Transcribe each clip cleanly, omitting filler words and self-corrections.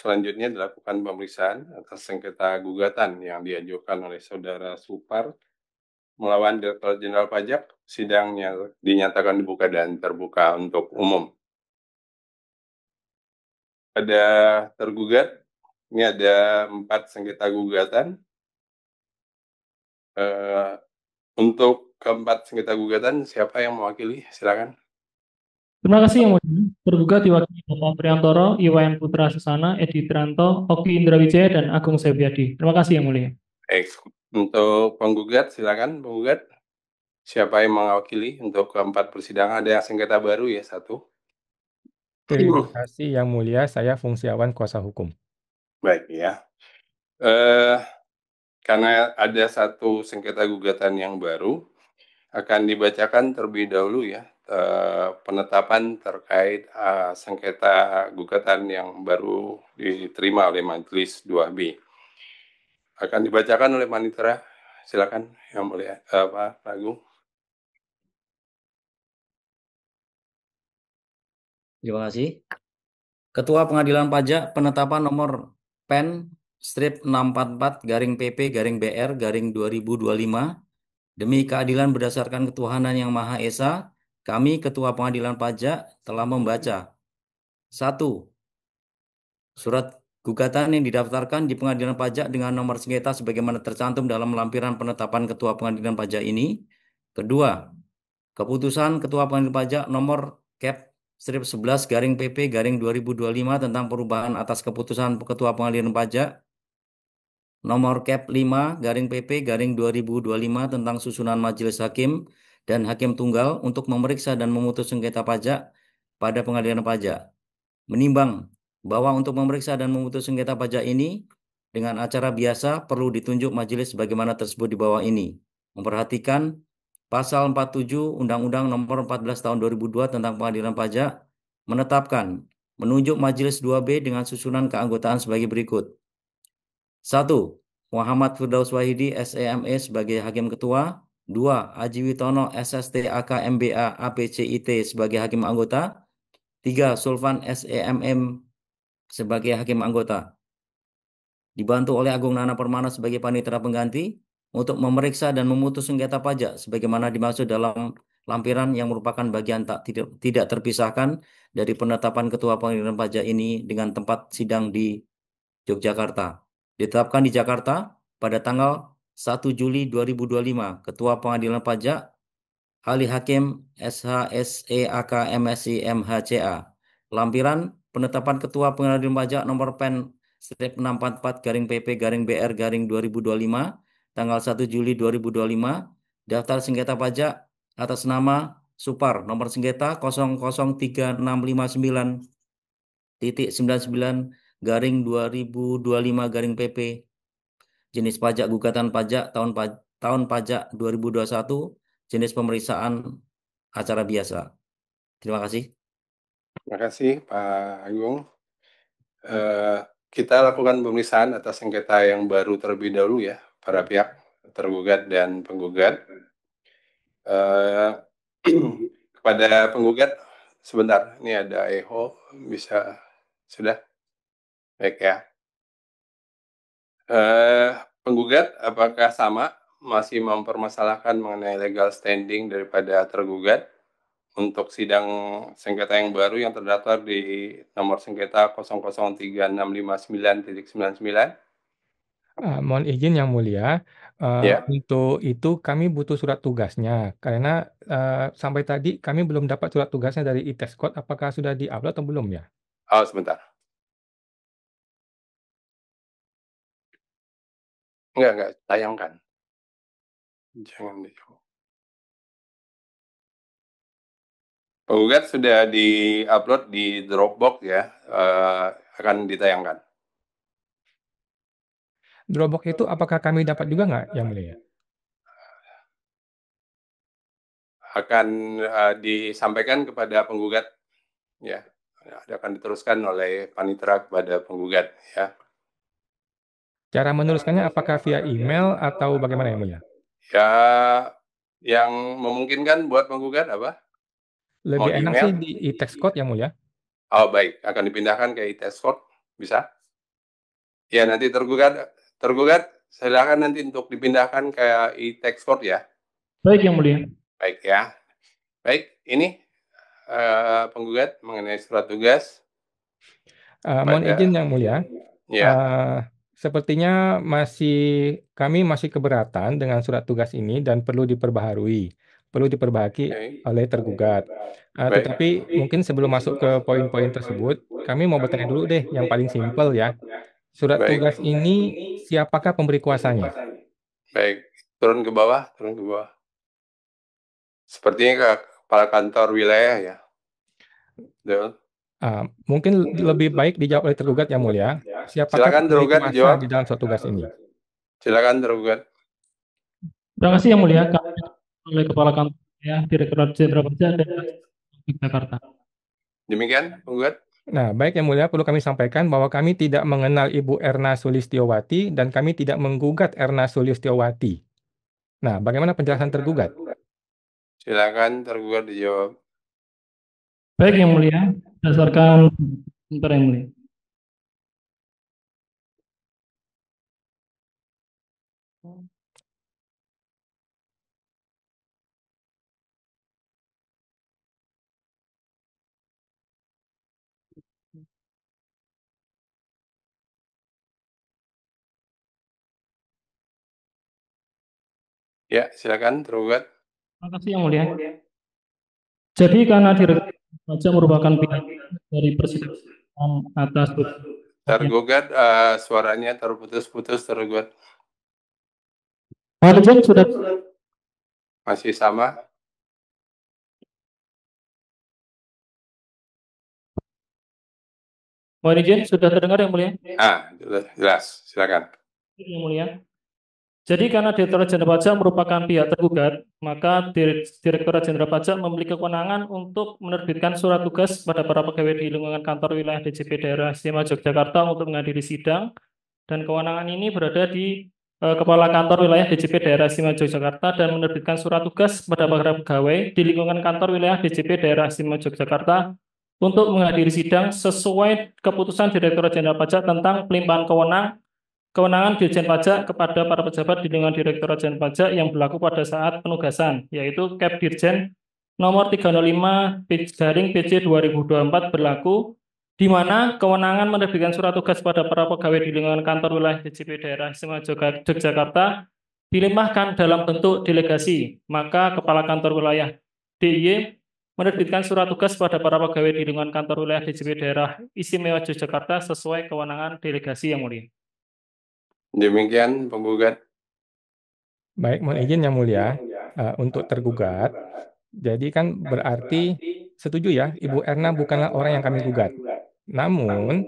selanjutnya dilakukan pemeriksaan atas sengketa gugatan yang diajukan oleh Saudara Supar melawan Direktur Jenderal Pajak. Sidangnya dinyatakan dibuka dan terbuka untuk umum. Ada tergugat, ini ada 4 sengketa gugatan. Untuk keempat sengketa gugatan, siapa yang mewakili? Silakan. Terima kasih Yang Mulia. Tergugat diwakili Bapak Priantoro, Iwayan Putra Susana, Edi Trianto, Oki Indrawijaya, dan Agung Septriadi. Terima kasih Yang Mulia. Untuk penggugat, silakan penggugat. Siapa yang mewakili untuk keempat persidangan? Ada yang sengketa baru ya, 1. Terima kasih Yang Mulia, saya Fungsiawan Kuasa Hukum. Baik ya. Karena ada 1 sengketa gugatan yang baru, akan dibacakan terlebih dahulu ya penetapan terkait sengketa gugatan yang baru diterima oleh Majelis 2B. Akan dibacakan oleh Panitera. Silakan Yang Mulia, Pak Agung. Terima kasih. Ketua Pengadilan Pajak penetapan nomor PEN strip 644-PP-BR-2025 demi keadilan berdasarkan ketuhanan yang Maha Esa, kami Ketua Pengadilan Pajak telah membaca 1. Surat gugatan yang didaftarkan di Pengadilan Pajak dengan nomor sengketa sebagaimana tercantum dalam lampiran penetapan Ketua Pengadilan Pajak ini. Kedua, keputusan Ketua Pengadilan Pajak nomor Cap strip 11-PP-2025 tentang perubahan atas keputusan Ketua Pengadilan Pajak nomor Cap 5-PP-2025 tentang susunan majelis hakim dan hakim tunggal untuk memeriksa dan memutus sengketa pajak pada Pengadilan Pajak. Menimbang bahwa untuk memeriksa dan memutus sengketa pajak ini dengan acara biasa perlu ditunjuk majelis sebagaimana tersebut di bawah ini. Memperhatikan Pasal 47 Undang-Undang Nomor 14 Tahun 2002 tentang Pengadilan Pajak menetapkan menunjuk Majelis 2B dengan susunan keanggotaan sebagai berikut. 1. Muhammad Firdaus Wahidi SEME sebagai Hakim Ketua. 2. Aji Witono SST AK MBA APCIT sebagai Hakim Anggota. 3. Sulvan SEMM sebagai Hakim Anggota. Dibantu oleh Agung Nana Permana sebagai panitera pengganti untuk memeriksa dan memutus sengketa pajak sebagaimana dimaksud dalam lampiran yang merupakan bagian tidak terpisahkan dari penetapan Ketua Pengadilan Pajak ini dengan tempat sidang di Yogyakarta. Ditetapkan di Jakarta pada tanggal 1 Juli 2025. Ketua Pengadilan Pajak Ali Hakim SHSEAK MSI MHCA. Lampiran penetapan Ketua Pengadilan Pajak nomor PEN strip 644-PP-BR-2025 tanggal 1 Juli 2025, daftar sengketa pajak atas nama Supar nomor sengketa 000399.99/2025-PP jenis pajak gugatan pajak tahun pajak 2021 jenis pemeriksaan acara biasa. Terima kasih. Terima kasih Pak Agung. Kita lakukan pemeriksaan atas sengketa yang baru terlebih dahulu ya, para pihak tergugat dan penggugat. Kepada penggugat, sebentar, ini ada echo, bisa sudah? Baik ya. Penggugat apakah sama masih mempermasalahkan mengenai legal standing daripada tergugat untuk sidang sengketa yang baru yang terdaftar di nomor sengketa 003659.99? Mohon izin Yang Mulia, Ya. untuk itu kami butuh surat tugasnya karena sampai tadi kami belum dapat surat tugasnya dari ITESCOT. Apakah sudah di-upload atau belum ya? Oh, sebentar. Enggak, tayangkan. Jangan di-. Penggugat sudah di-upload di Dropbox ya, akan ditayangkan. Dropbox itu apakah kami dapat juga nggak Yang Mulia? Akan disampaikan kepada penggugat ya, akan diteruskan oleh panitera kepada penggugat ya. Cara meneruskannya apakah via email atau bagaimana Yang Mulia? Ya, yang memungkinkan buat penggugat apa? Mau Lebih enak email? sih di ITESCOT Yang Mulia. Oh baik, akan dipindahkan ke ITESCOT, bisa? Ya, nanti tergugat silakan nanti untuk dipindahkan ke e-tax court ya. Baik Yang Mulia. Baik ya. Baik, ini penggugat mengenai surat tugas. Mohon izin Yang Mulia. Ya, Sepertinya kami masih keberatan dengan surat tugas ini dan perlu diperbaharui, perlu diperbaiki oke. oleh tergugat. Baik. Tetapi mungkin sebelum masuk ke poin-poin tersebut, kami mau bertanya dulu deh yang paling simpel ya. Surat Baik. tugas ini siapakah pemberi kuasanya? Baik, turun ke bawah. Sepertinya ke kepala kantor wilayah ya. Betul. Mungkin lebih baik dijawab oleh tergugat Yang Mulia. Siapakah Silakan pemberi tergugat kuasa dijawab. di dalam surat tugas ini? Silakan tergugat. Terima kasih Yang Mulia. Kami oleh Kepala Kantor ya, Direktorat Jenderal Pajak dan Jakarta. Demikian, penggugat. Nah, baik Yang Mulia, perlu kami sampaikan bahwa kami tidak mengenal Ibu Erna Sulistiowati dan kami tidak menggugat Erna Sulistiowati. Nah, bagaimana penjelasan tergugat? Silakan tergugat dijawab. Baik Yang Mulia, berdasarkan sebentar Yang Mulia. Ya, silakan tergugat. Terima kasih Yang Mulia. Jadi karena Direktorat Pajak merupakan pihak dari persidangan atas Tergugat suaranya terputus-putus tergugat. Mohon izin sudah Masih sama. mohon izin sudah terdengar Yang Mulia. Jelas. Silakan. Yang Mulia. Jadi karena Direktorat Jenderal Pajak merupakan pihak tergugat, maka Direktorat Jenderal Pajak memiliki kewenangan untuk menerbitkan surat tugas pada para pegawai di lingkungan kantor wilayah DJP Daerah Istimewa Yogyakarta untuk menghadiri sidang, dan kewenangan ini berada di Kepala Kantor Wilayah DJP Daerah Istimewa Yogyakarta dan menerbitkan surat tugas pada para pegawai di lingkungan kantor wilayah DJP Daerah Istimewa Yogyakarta untuk menghadiri sidang sesuai keputusan Direktorat Jenderal Pajak tentang pelimpahan kewenangan Dirjen Pajak kepada para pejabat di lingkungan Direktorat Jenderal Pajak yang berlaku pada saat penugasan, yaitu Kep Dirjen nomor 305 PJ 2024 berlaku, di mana kewenangan menerbitkan surat tugas pada para pegawai di lingkungan kantor wilayah DJP Daerah Istimewa Yogyakarta dilimpahkan dalam bentuk delegasi. Maka Kepala Kantor Wilayah DIY menerbitkan surat tugas pada para pegawai di lingkungan kantor wilayah DJP Daerah Istimewa Yogyakarta sesuai kewenangan delegasi Yang Mulia. Demikian penggugat. Baik, mohon izin Yang Mulia, untuk tergugat. Jadi kan berarti setuju ya, Ibu Erna bukanlah orang yang kami gugat. Namun,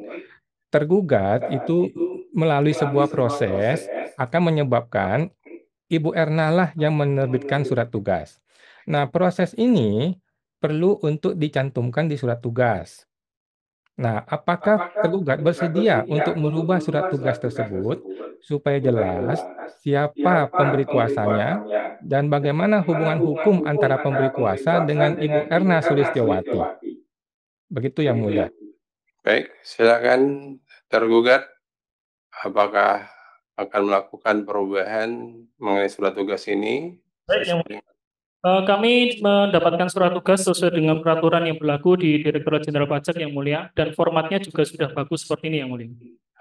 tergugat itu melalui sebuah proses akan menyebabkan Ibu Erna lah yang menerbitkan surat tugas. Nah, proses ini perlu untuk dicantumkan di surat tugas. Nah, apakah tergugat bersedia untuk merubah surat tugas tersebut supaya jelas siapa pemberi kuasanya dan bagaimana hubungan hukum antara pemberi kuasa dengan Ibu Erna Sulistiowati? Begitu Yang Mulia. Baik, silakan tergugat. Apakah akan melakukan perubahan mengenai surat tugas ini? Baik, Yang Mulia. Kami mendapatkan surat tugas sesuai dengan peraturan yang berlaku di Direktorat Jenderal Pajak Yang Mulia, dan formatnya juga sudah bagus seperti ini Yang Mulia.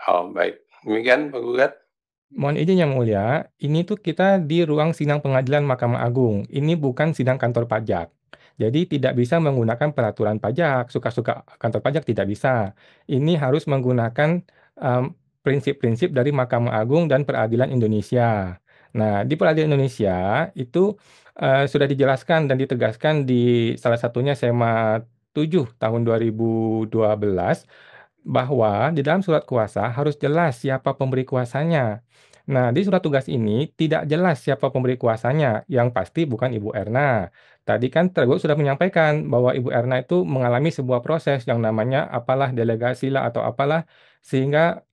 Oh, baik. Demikian penggugat. Mohon izin Yang Mulia, ini tuh kita di ruang sidang pengadilan Mahkamah Agung. Ini bukan sidang kantor pajak. Jadi tidak bisa menggunakan peraturan pajak, suka-suka kantor pajak tidak bisa. Ini harus menggunakan prinsip-prinsip dari Mahkamah Agung dan Peradilan Indonesia. Nah, di Peradilan Indonesia itu sudah dijelaskan dan ditegaskan di salah satunya SEMA 7 tahun 2012 bahwa di dalam surat kuasa harus jelas siapa pemberi kuasanya. Nah, di surat tugas ini tidak jelas siapa pemberi kuasanya, yang pasti bukan Ibu Erna. Tadi kan tergugat sudah menyampaikan bahwa Ibu Erna itu mengalami sebuah proses yang namanya apalah delegasi lah atau apalah, sehingga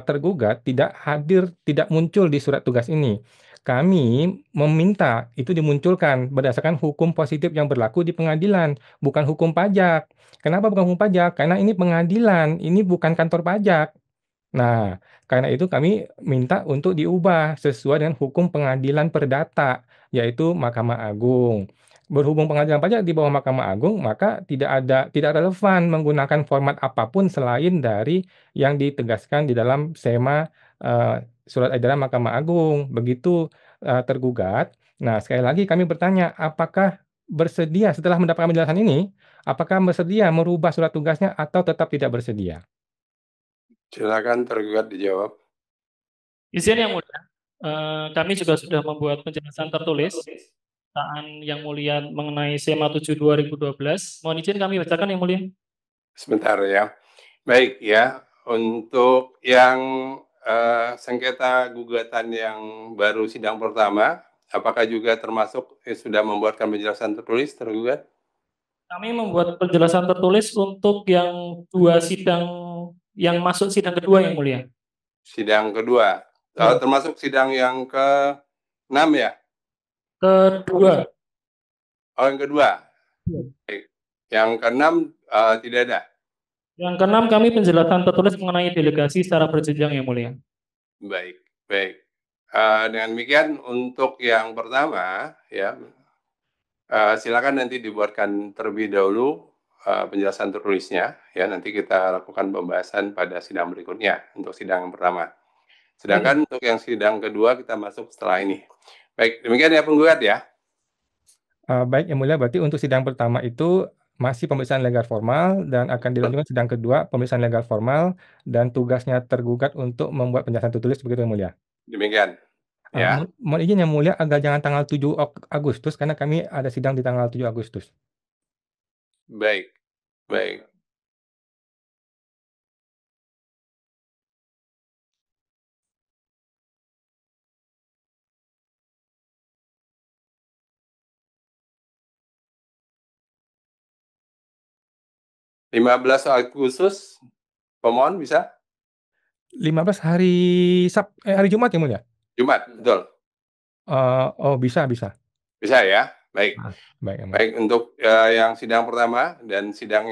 tergugat tidak hadir, tidak muncul di surat tugas ini. Kami meminta itu dimunculkan berdasarkan hukum positif yang berlaku di pengadilan, bukan hukum pajak. Kenapa bukan hukum pajak? Karena ini pengadilan, ini bukan kantor pajak. Nah, karena itu kami minta untuk diubah sesuai dengan hukum pengadilan perdata, yaitu Mahkamah Agung. Berhubung pengadilan pajak di bawah Mahkamah Agung, maka tidak relevan menggunakan format apapun selain dari yang ditegaskan di dalam SEMA Surat Edaran Mahkamah Agung. Begitu tergugat. Nah, sekali lagi kami bertanya, apakah bersedia setelah mendapatkan penjelasan ini, apakah bersedia merubah surat tugasnya atau tetap tidak bersedia? Silakan tergugat dijawab. Izin yang mulia, kami juga sudah membuat penjelasan tertulis yang mulia mengenai SEMA 7 2012. Mohon izin kami bacakan yang mulia. Sebentar ya. Baik ya, untuk yang sengketa gugatan yang baru sidang pertama, apakah juga termasuk sudah membuatkan penjelasan tertulis tergugat? Kami membuat penjelasan tertulis untuk yang dua sidang yang masuk sidang kedua yang mulia. Sidang kedua, Ya. termasuk sidang yang ke-6 ya? Kedua. Oh, yang kedua. Ya. Baik. Yang ke-6 tidak ada. Yang keenam kami penjelasan tertulis mengenai delegasi secara berjenjang yang mulia. Baik, baik. Dengan demikian untuk yang pertama ya, silakan nanti dibuatkan terlebih dahulu penjelasan tertulisnya ya, nanti kita lakukan pembahasan pada sidang berikutnya untuk sidang yang pertama. Sedangkan untuk yang sidang kedua kita masuk setelah ini. Baik, demikian ya penggugat ya. Baik, Yang Mulia, berarti untuk sidang pertama itu masih pemeriksaan legal formal dan akan dilanjutkan sidang kedua pemeriksaan legal formal dan tugasnya tergugat untuk membuat penjelasan tertulis begitu Yang Mulia. Demikian ya. Mohon izin Yang Mulia agar jangan tanggal 7 Agustus karena kami ada sidang di tanggal 7 Agustus. Baik, baik. (15 Agustus, pemohon bisa? 15 hari Jumat Yang Mulia? Jumat, betul. Oh, bisa. Bisa ya? Baik. Baik, Yang Mulia. Baik, untuk yang sidang pertama dan sidang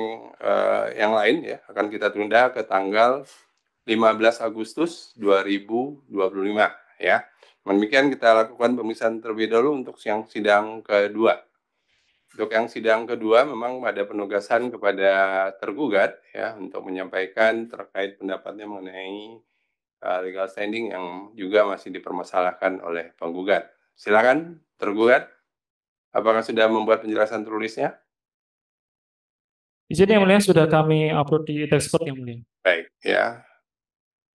yang lain ya akan kita tunda ke tanggal 15 Agustus 2025 ya. Demikian kita lakukan pemeriksaan terlebih dahulu untuk yang sidang kedua. Untuk yang sidang kedua memang ada penugasan kepada tergugat ya untuk menyampaikan terkait pendapatnya mengenai legal standing yang juga masih dipermasalahkan oleh penggugat. Silakan tergugat. Apakah sudah membuat penjelasan tertulisnya? Izin yang mulia sudah kami upload di Textbook yang mulia. Baik ya.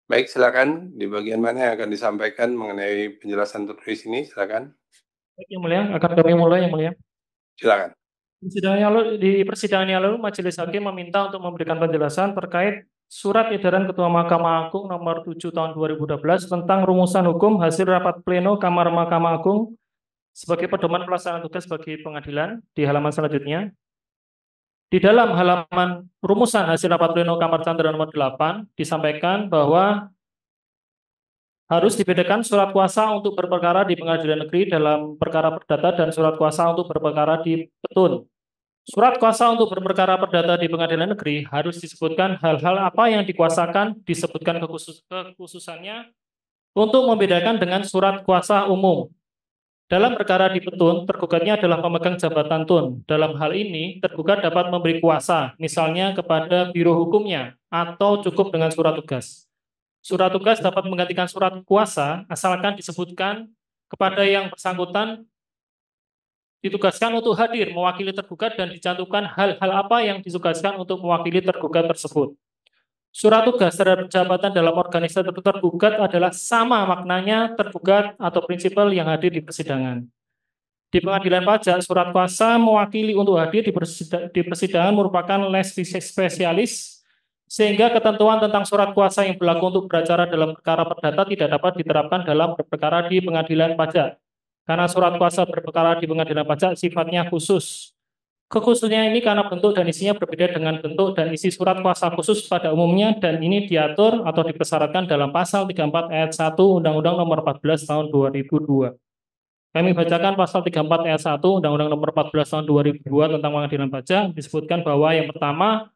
Baik, silakan di bagian mana yang akan disampaikan mengenai penjelasan tertulis ini, silakan. Baik yang mulia, akan kami mulai yang mulia. Silakan. Di persidangan yang lalu, Majelis Hakim meminta untuk memberikan penjelasan terkait Surat Edaran Ketua Mahkamah Agung nomor 7 tahun 2012 tentang rumusan hukum hasil rapat pleno Kamar Mahkamah Agung sebagai pedoman pelaksanaan tugas bagi pengadilan di halaman selanjutnya. Di dalam halaman rumusan hasil rapat pleno Kamar Chandra nomor 8 disampaikan bahwa harus dibedakan surat kuasa untuk berperkara di pengadilan negeri dalam perkara perdata dan surat kuasa untuk berperkara di petun. Surat kuasa untuk berperkara perdata di pengadilan negeri harus disebutkan hal-hal apa yang dikuasakan, disebutkan kekhususannya untuk membedakan dengan surat kuasa umum. Dalam perkara di petun, tergugatnya adalah pemegang jabatan tun. Dalam hal ini, tergugat dapat memberi kuasa, misalnya kepada biro hukumnya, atau cukup dengan surat tugas. Surat tugas dapat menggantikan surat kuasa asalkan disebutkan kepada yang bersangkutan ditugaskan untuk hadir mewakili tergugat dan dicantumkan hal-hal apa yang ditugaskan untuk mewakili tergugat tersebut. Surat tugas terhadap jabatan dalam organisasi tergugat adalah sama maknanya tergugat atau prinsipal yang hadir di persidangan. Di pengadilan pajak, surat kuasa mewakili untuk hadir di persidangan merupakan les spesialis, sehingga ketentuan tentang surat kuasa yang berlaku untuk beracara dalam perkara perdata tidak dapat diterapkan dalam berperkara di pengadilan pajak. Karena surat kuasa berperkara di pengadilan pajak sifatnya khusus. Kekhususnya ini karena bentuk dan isinya berbeda dengan bentuk dan isi surat kuasa khusus pada umumnya, dan ini diatur atau dipersyaratkan dalam pasal 34 ayat 1 Undang-Undang nomor 14 tahun 2002. Kami bacakan pasal 34 ayat 1 Undang-Undang nomor 14 tahun 2002 tentang pengadilan pajak. Disebutkan bahwa yang pertama,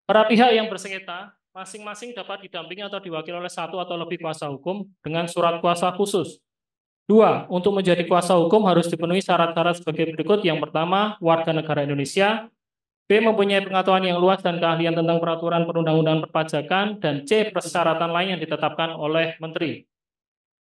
para pihak yang bersengketa masing-masing dapat didampingi atau diwakili oleh satu atau lebih kuasa hukum dengan surat kuasa khusus. 2. Untuk menjadi kuasa hukum harus dipenuhi syarat-syarat sebagai berikut. Yang pertama, warga negara Indonesia. B. Mempunyai pengetahuan yang luas dan keahlian tentang peraturan perundang-undangan perpajakan. Dan C. Persyaratan lain yang ditetapkan oleh Menteri.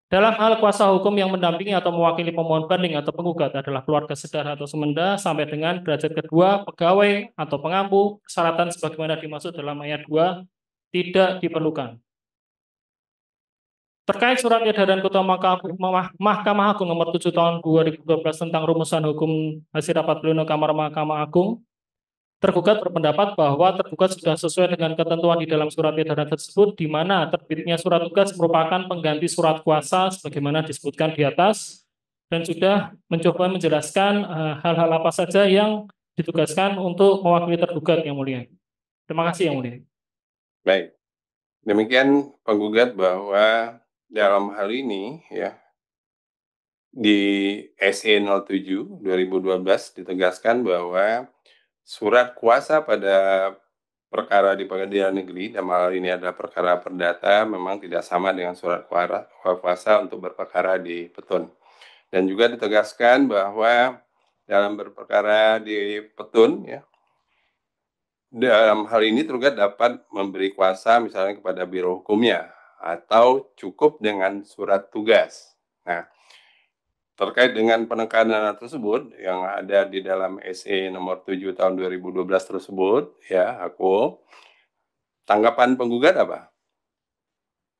Dalam hal kuasa hukum yang mendampingi atau mewakili pemohon banding atau penggugat adalah keluarga sedara atau semenda sampai dengan derajat kedua, pegawai atau pengampu, persyaratan sebagaimana dimaksud dalam ayat 2 tidak diperlukan. Terkait surat edaran Ketua Mahkamah Agung nomor 7 tahun 2012 tentang rumusan hukum hasil rapat pleno Kamar Mahkamah Agung, tergugat berpendapat bahwa tergugat sudah sesuai dengan ketentuan di dalam surat edaran tersebut, di mana terbitnya surat tugas merupakan pengganti surat kuasa sebagaimana disebutkan di atas, dan sudah mencoba menjelaskan hal-hal apa saja yang ditugaskan untuk mewakili tergugat, Yang Mulia. Terima kasih, Yang Mulia. Baik, demikian penggugat bahwa dalam hal ini ya di SE 07 2012 ditegaskan bahwa surat kuasa pada perkara di pengadilan negeri, dalam hal ini adalah perkara perdata, memang tidak sama dengan surat kuasa untuk berperkara di petun. Dan juga ditegaskan bahwa dalam berperkara di petun ya, dalam hal ini tergugat dapat memberi kuasa misalnya kepada biro hukumnya atau cukup dengan surat tugas. Nah, terkait dengan penekanan tersebut yang ada di dalam SE nomor 7 tahun 2012 tersebut, ya, aku tanggapan penggugat apa?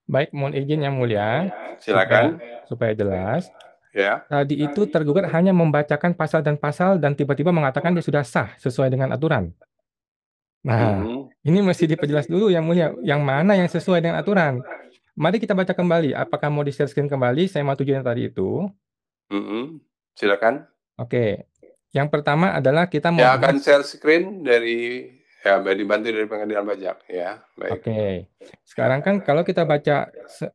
Baik, mohon izin Yang Mulia, Silakan. supaya jelas. Ya. Tadi itu tergugat hanya membacakan pasal dan tiba-tiba mengatakan dia sudah sah sesuai dengan aturan. Nah, ini mesti diperjelas dulu Yang Mulia, yang mana yang sesuai dengan aturan. Mari kita baca kembali. Apakah mau di-share screen kembali? Saya mau tujuan tadi itu. Silakan. Oke. Yang pertama adalah kita mau... Ya, akan share screen dari dibantu dari pengadilan pajak ya. Baik. Oke. Sekarang kan kalau kita baca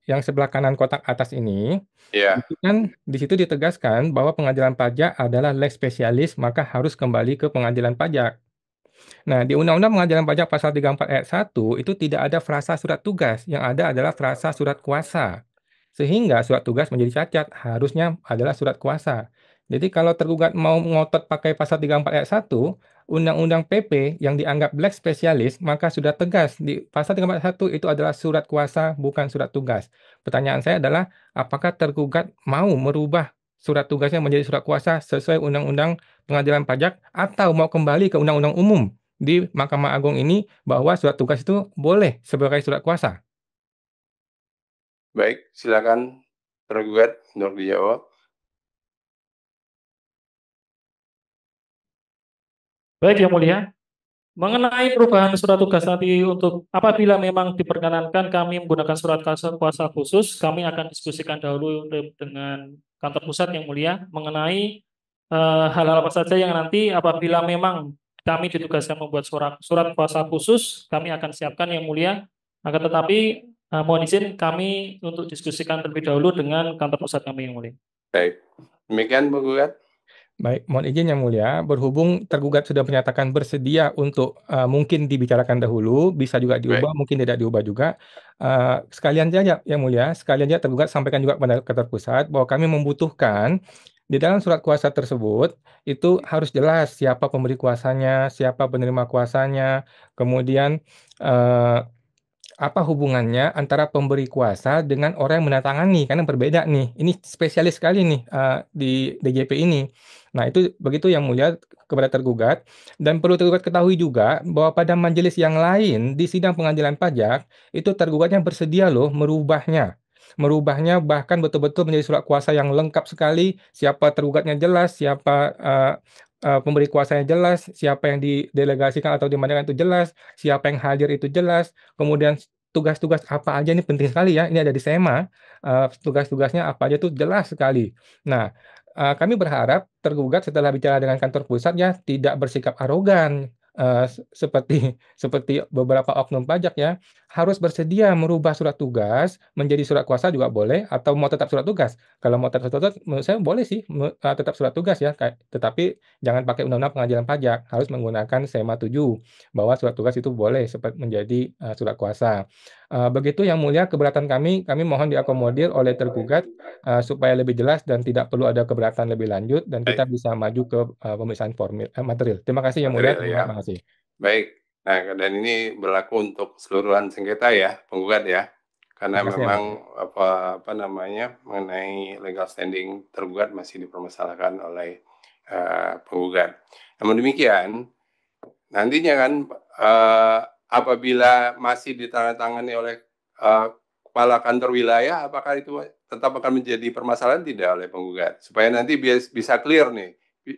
yang sebelah kanan kotak atas ini, ya, itu kan di situ ditegaskan bahwa pengadilan pajak adalah leg spesialis, maka harus kembali ke pengadilan pajak. Nah, di Undang-Undang Pengadilan Pajak Pasal 34 ayat 1 itu tidak ada frasa surat tugas, yang ada adalah frasa surat kuasa. Sehingga surat tugas menjadi cacat, harusnya adalah surat kuasa. Jadi kalau tergugat mau ngotot pakai pasal 34 ayat 1, Undang-Undang PP yang dianggap leg spesialis, maka sudah tegas di pasal 34 ayat 1 itu adalah surat kuasa, bukan surat tugas. Pertanyaan saya adalah, apakah tergugat mau merubah surat tugasnya menjadi surat kuasa sesuai Undang-Undang Pengadilan Pajak, atau mau kembali ke Undang-Undang Umum di Mahkamah Agung ini bahwa surat tugas itu boleh sebagai surat kuasa? Baik, silakan tergugat untuk dijawab. Baik, Yang Mulia. Mengenai perubahan surat tugas nanti untuk apabila memang diperkenankan kami menggunakan surat kuasa khusus, kami akan diskusikan dahulu dengan kantor pusat Yang Mulia mengenai hal-hal apa saja yang nanti apabila memang kami ditugaskan membuat surat kuasa khusus, kami akan siapkan Yang Mulia. Akan tetapi mohon izin kami untuk diskusikan terlebih dahulu dengan kantor pusat kami Yang Mulia. Baik, demikian penggugat. Baik, mohon izin Yang Mulia, berhubung tergugat sudah menyatakan bersedia untuk mungkin dibicarakan dahulu, bisa juga diubah, mungkin tidak diubah juga. Sekalian saja Yang Mulia, sekalian saja tergugat sampaikan juga kepada kantor pusat bahwa kami membutuhkan di dalam surat kuasa tersebut itu harus jelas siapa pemberi kuasanya, siapa penerima kuasanya, kemudian apa hubungannya antara pemberi kuasa dengan orang yang menandatangani, karena berbeda nih. Ini spesialis sekali nih di DJP ini. Nah, itu begitu Yang Mulia kepada tergugat. Dan perlu tergugat ketahui juga bahwa pada majelis yang lain di sidang pengadilan pajak, itu tergugatnya bersedia loh merubahnya. Merubahnya bahkan betul-betul menjadi surat kuasa yang lengkap sekali, siapa tergugatnya jelas, siapa pemberi kuasanya jelas, siapa yang didelegasikan atau dimandakan itu jelas, siapa yang hadir itu jelas, kemudian tugas-tugas apa aja ini penting sekali ya, ini ada di SEMA, tugas-tugasnya apa aja itu jelas sekali. Nah, kami berharap tergugat setelah bicara dengan kantor pusat ya tidak bersikap arogan. seperti beberapa oknum pajak ya, harus bersedia merubah surat tugas menjadi surat kuasa juga boleh, atau mau tetap surat tugas. Kalau mau tetap surat tugas, menurut saya boleh sih tetap surat tugas ya, tetapi jangan pakai undang-undang pengadilan pajak, harus menggunakan SEMA 7 bahwa surat tugas itu boleh menjadi surat kuasa. Begitu Yang Mulia keberatan kami mohon diakomodir oleh tergugat supaya lebih jelas dan tidak perlu ada keberatan lebih lanjut dan kita Baik, bisa maju ke pemeriksaan material. Terima kasih Yang Mulia, material ya. terima kasih. Baik. Nah, dan ini berlaku untuk keseluruhan sengketa ya, penggugat ya. Karena Terima kasih Yang memang Mulia. apa namanya mengenai legal standing tergugat masih dipermasalahkan oleh penggugat. Namun demikian, nantinya kan apabila masih ditandatangani oleh kepala kantor wilayah, apakah itu tetap akan menjadi permasalahan tidak oleh penggugat? Supaya nanti bisa clear nih,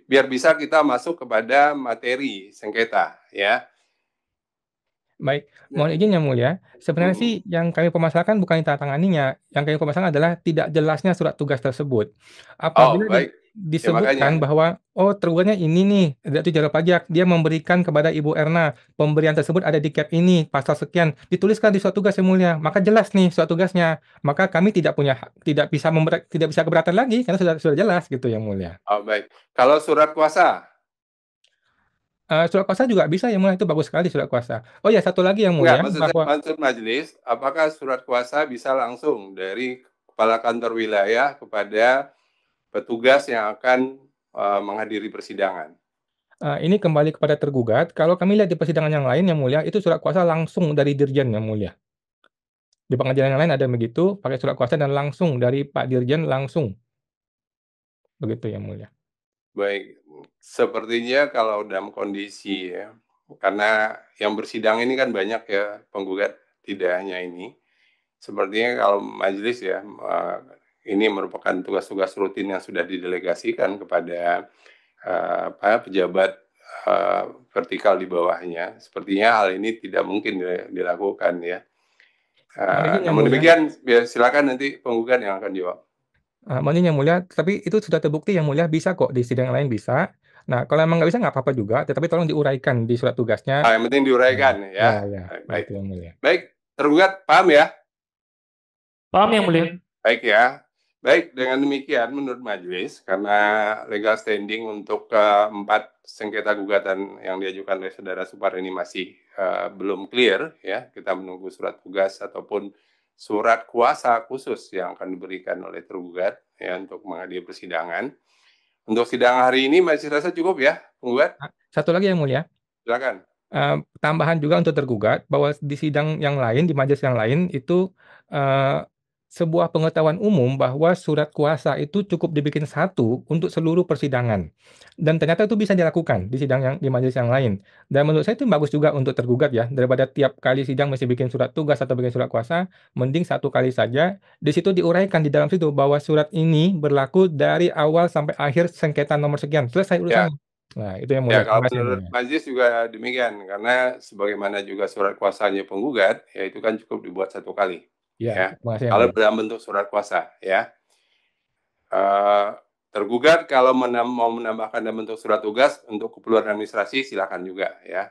biar bisa kita masuk kepada materi sengketa ya. Baik, mohon izin Yang Mulia. Sebenarnya sih Mm-mm. yang kami permasalahkan bukan ditandatanganinya. Yang kami permasalahkan adalah tidak jelasnya surat tugas tersebut. Oh, Apabila baik. Ya disebutkan makanya. bahwa tergugatnya ini nih, Direktur Jenderal Pajak, dia memberikan kepada Ibu Erna pemberian tersebut ada di cap ini, pasal sekian, dituliskan di surat tugas Yang Mulia. Maka jelas nih surat tugasnya. Maka kami tidak bisa keberatan lagi karena sudah jelas gitu Yang Mulia. Oh, baik. Kalau surat kuasa, Surat kuasa juga bisa Yang Mulia, itu bagus sekali surat kuasa. Oh ya, satu lagi Yang enggak, Mulia, bahwa maksud majelis, apakah surat kuasa bisa langsung dari kepala kantor wilayah kepada petugas yang akan menghadiri persidangan? Ini kembali kepada tergugat. Kalau kami lihat di persidangan yang lain Yang Mulia, itu surat kuasa langsung dari Dirjen Yang Mulia. Di pengadilan yang lain ada begitu, pakai surat kuasa dan langsung dari Pak Dirjen langsung. Begitu Yang Mulia. Baik, sepertinya kalau dalam kondisi ya, karena yang bersidang ini kan banyak ya penggugat, tidak hanya ini. Sepertinya kalau majelis ya, ini merupakan tugas-tugas rutin yang sudah didelegasikan kepada pejabat vertikal di bawahnya. Sepertinya hal ini tidak mungkin dilakukan ya. Mohon izin Yang Namun Mulia. demikian, silakan nanti penggugat yang akan jawab. Mohon izin Yang Mulia, tapi itu sudah terbukti Yang Mulia, bisa kok di sidang yang lain bisa. Nah, kalau emang nggak bisa nggak apa-apa juga, tetapi tolong diuraikan di surat tugasnya. Yang penting Nah, diuraikan ya, ya. ya, Baik, begitu Yang Mulia. baik, tergugat paham ya? Paham Yang Mulia? Baik ya. Baik, dengan demikian menurut majelis, karena legal standing untuk keempat sengketa gugatan yang diajukan oleh saudara Supar ini masih belum clear, ya, kita menunggu surat tugas ataupun surat kuasa khusus yang akan diberikan oleh tergugat ya untuk menghadiri persidangan. Untuk sidang hari ini masih rasa cukup ya, penggugat? Satu lagi Yang Mulia. Silakan. Tambahan juga untuk tergugat bahwa di sidang yang lain, di majelis yang lain itu sebuah pengetahuan umum bahwa surat kuasa itu cukup dibikin satu untuk seluruh persidangan. Dan ternyata itu bisa dilakukan di sidang di majelis yang lain. Dan menurut saya itu bagus juga untuk tergugat ya, daripada tiap kali sidang mesti bikin surat tugas atau bikin surat kuasa, mending satu kali saja. Di situ diuraikan di dalam situ bahwa surat ini berlaku dari awal sampai akhir sengketa nomor sekian. Selesai Ya. urusannya. Nah, itu yang Ya, mulia. kalau Terima kasih yang menurut mulia. majelis juga demikian, karena sebagaimana juga surat kuasanya penggugat, ya itu kan cukup dibuat satu kali. Ya, Ya, terima kasih yang kalau mulia. dalam bentuk surat kuasa, ya. Tergugat kalau mau menambahkan dalam bentuk surat tugas untuk keperluan administrasi, silakan juga, ya.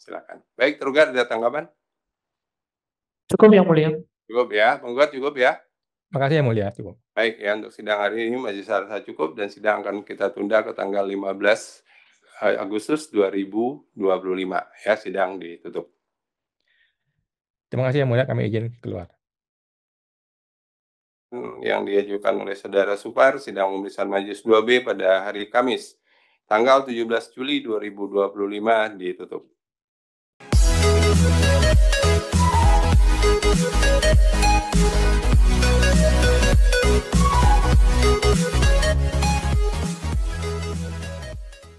Silakan. Baik, tergugat ada tanggapan? Cukup Yang Mulia. Cukup ya, penggugat cukup ya. Terima kasih yang mulia. Cukup. Baik ya, untuk sidang hari ini majelis rasa cukup dan sidang akan kita tunda ke tanggal 15 Agustus 2025 ya, sidang ditutup. Terima kasih yang mulia, kami izin keluar. Yang diajukan oleh saudara Supar, sidang pemeriksaan majelis 2B pada hari Kamis, tanggal 17 Juli 2025 ditutup.